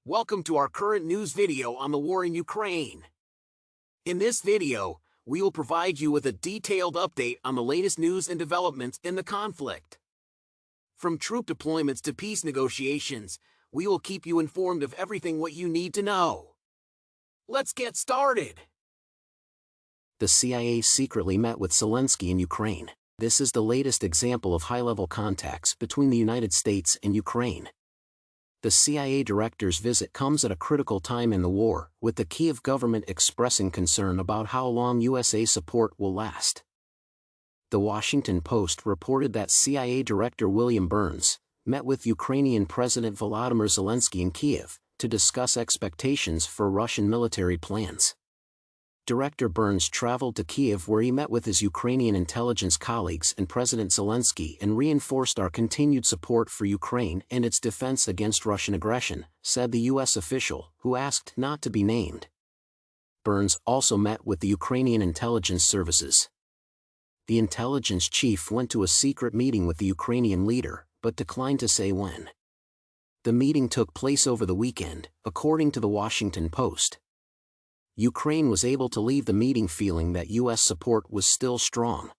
Welcome to our current news video on the war in Ukraine. In this video, we will provide you with a detailed update on the latest news and developments in the conflict. From troop deployments to peace negotiations, we will keep you informed of everything what you need to know. Let's get started. The CIA secretly met with Zelensky in Ukraine. This is the latest example of high-level contacts between the United States and Ukraine. The CIA director's visit comes at a critical time in the war, with the Kyiv government expressing concern about how long USA support will last. The Washington Post reported that CIA Director William Burns met with Ukrainian President Volodymyr Zelensky in Kyiv to discuss expectations for Russian military plans. Director Burns traveled to Kyiv where he met with his Ukrainian intelligence colleagues and President Zelensky and reinforced our continued support for Ukraine and its defense against Russian aggression, said the U.S. official, who asked not to be named. Burns also met with the Ukrainian intelligence services. The intelligence chief went to a secret meeting with the Ukrainian leader, but declined to say when. The meeting took place over the weekend, according to the Washington Post. Ukraine was able to leave the meeting feeling that U.S. support was still strong.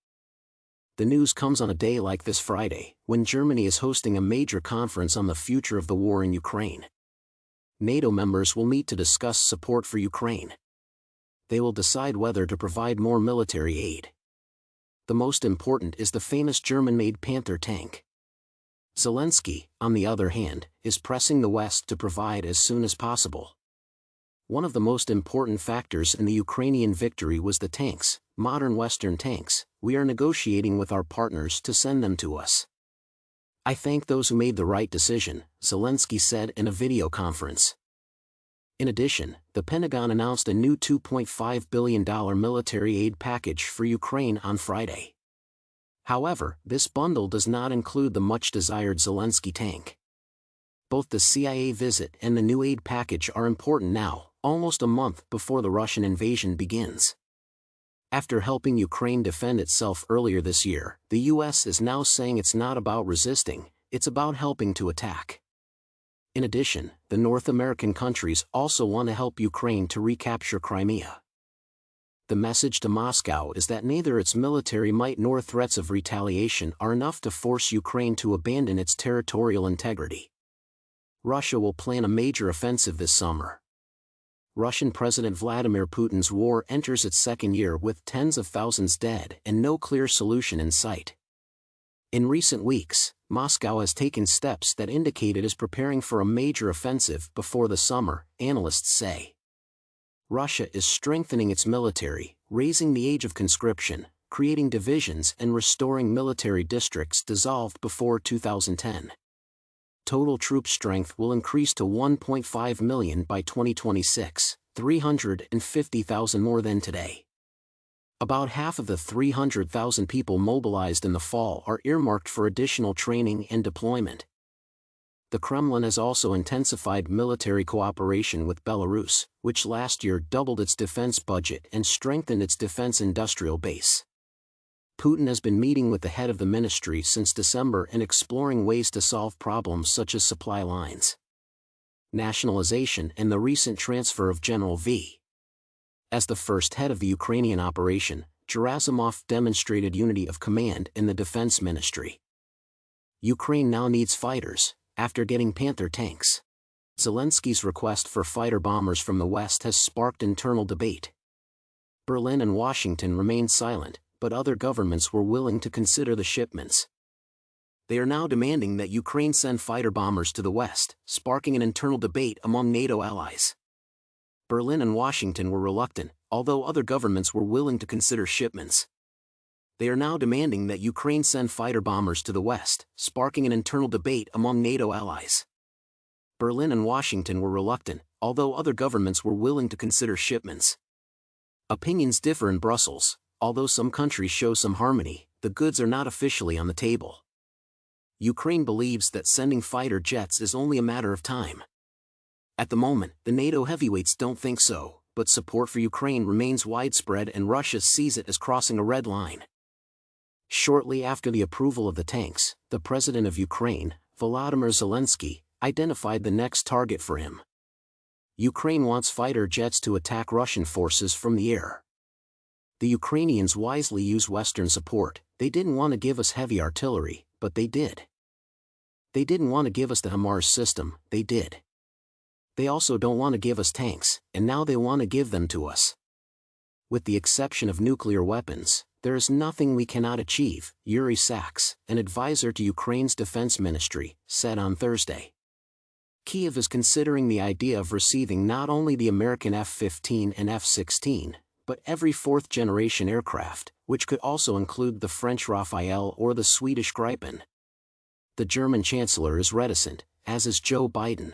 The news comes on a day like this Friday, when Germany is hosting a major conference on the future of the war in Ukraine. NATO members will meet to discuss support for Ukraine. They will decide whether to provide more military aid. The most important is the famous German-made Panther tank. Zelensky, on the other hand, is pressing the West to provide as soon as possible. One of the most important factors in the Ukrainian victory was the tanks, modern Western tanks. We are negotiating with our partners to send them to us. I thank those who made the right decision, Zelensky said in a video conference. In addition, the Pentagon announced a new $2.5 billion military aid package for Ukraine on Friday. However, this bundle does not include the much-desired Zelensky tank. Both the CIA visit and the new aid package are important now, almost a month before the Russian invasion begins. After helping Ukraine defend itself earlier this year, the U.S. is now saying it's not about resisting, it's about helping to attack. In addition, the North American countries also want to help Ukraine to recapture Crimea. The message to Moscow is that neither its military might nor threats of retaliation are enough to force Ukraine to abandon its territorial integrity. Russia will plan a major offensive this summer. Russian President Vladimir Putin's war enters its second year with tens of thousands dead and no clear solution in sight. In recent weeks, Moscow has taken steps that indicate it is preparing for a major offensive before the summer, analysts say. Russia is strengthening its military, raising the age of conscription, creating divisions and restoring military districts dissolved before 2010. Total troop strength will increase to 1.5 million by 2026, 350,000 more than today. About half of the 300,000 people mobilized in the fall are earmarked for additional training and deployment. The Kremlin has also intensified military cooperation with Belarus, which last year doubled its defense budget and strengthened its defense industrial base. Putin has been meeting with the head of the ministry since December and exploring ways to solve problems such as supply lines, nationalization and the recent transfer of General V. As the first head of the Ukrainian operation, Gerasimov demonstrated unity of command in the defense ministry. Ukraine now needs fighters, after getting Panther tanks. Zelensky's request for fighter bombers from the West has sparked internal debate. Berlin and Washington remained silent, but other governments were willing to consider the shipments. They are now demanding that Ukraine send fighter bombers to the West, sparking an internal debate among NATO allies. Berlin and Washington were reluctant, although other governments were willing to consider shipments. They are now demanding that Ukraine send fighter bombers to the West, sparking an internal debate among NATO allies. Berlin and Washington were reluctant, although other governments were willing to consider shipments. Opinions differ in Brussels. Although some countries show some harmony, the goods are not officially on the table. Ukraine believes that sending fighter jets is only a matter of time. At the moment, the NATO heavyweights don't think so, but support for Ukraine remains widespread and Russia sees it as crossing a red line. Shortly after the approval of the tanks, the president of Ukraine, Volodymyr Zelensky, identified the next target for him. Ukraine wants fighter jets to attack Russian forces from the air. The Ukrainians wisely use Western support. They didn't want to give us heavy artillery, but they did. They didn't want to give us the HIMARS system, they did. They also don't want to give us tanks, and now they want to give them to us. With the exception of nuclear weapons, there is nothing we cannot achieve, Yuri Saks, an advisor to Ukraine's defense ministry, said on Thursday. Kyiv is considering the idea of receiving not only the American F-15 and F-16, but every fourth-generation aircraft, which could also include the French Rafale or the Swedish Gripen. The German chancellor is reticent, as is Joe Biden.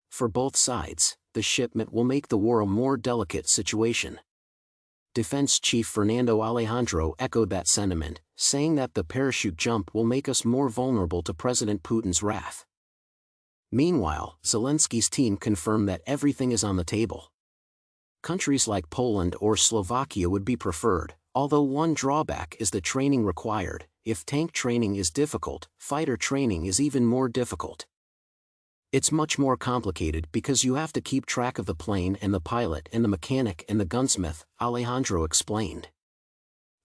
For both sides, the shipment will make the war a more delicate situation. Defense Chief Fernando Alejandro echoed that sentiment, saying that the parachute jump will make us more vulnerable to President Putin's wrath. Meanwhile, Zelensky's team confirmed that everything is on the table. Countries like Poland or Slovakia would be preferred, although one drawback is the training required. If tank training is difficult, fighter training is even more difficult. It's much more complicated because you have to keep track of the plane and the pilot and the mechanic and the gunsmith, Alejandro explained.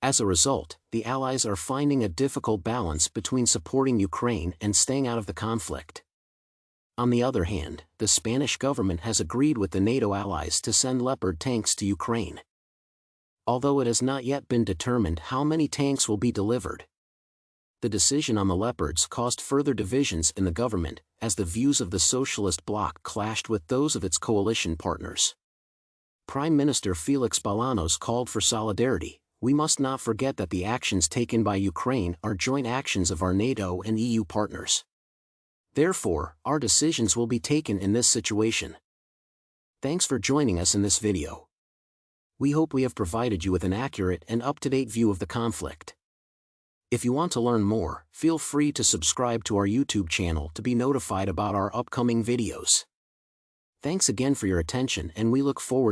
As a result, the Allies are finding a difficult balance between supporting Ukraine and staying out of the conflict. On the other hand, the Spanish government has agreed with the NATO allies to send Leopard tanks to Ukraine. Although it has not yet been determined how many tanks will be delivered. The decision on the Leopards caused further divisions in the government, as the views of the socialist bloc clashed with those of its coalition partners. Prime Minister Felix Bolaños called for solidarity. We must not forget that the actions taken by Ukraine are joint actions of our NATO and EU partners. Therefore, our decisions will be taken in this situation. Thanks for joining us in this video. We hope we have provided you with an accurate and up-to-date view of the conflict. If you want to learn more, feel free to subscribe to our YouTube channel to be notified about our upcoming videos. Thanks again for your attention, and we look forward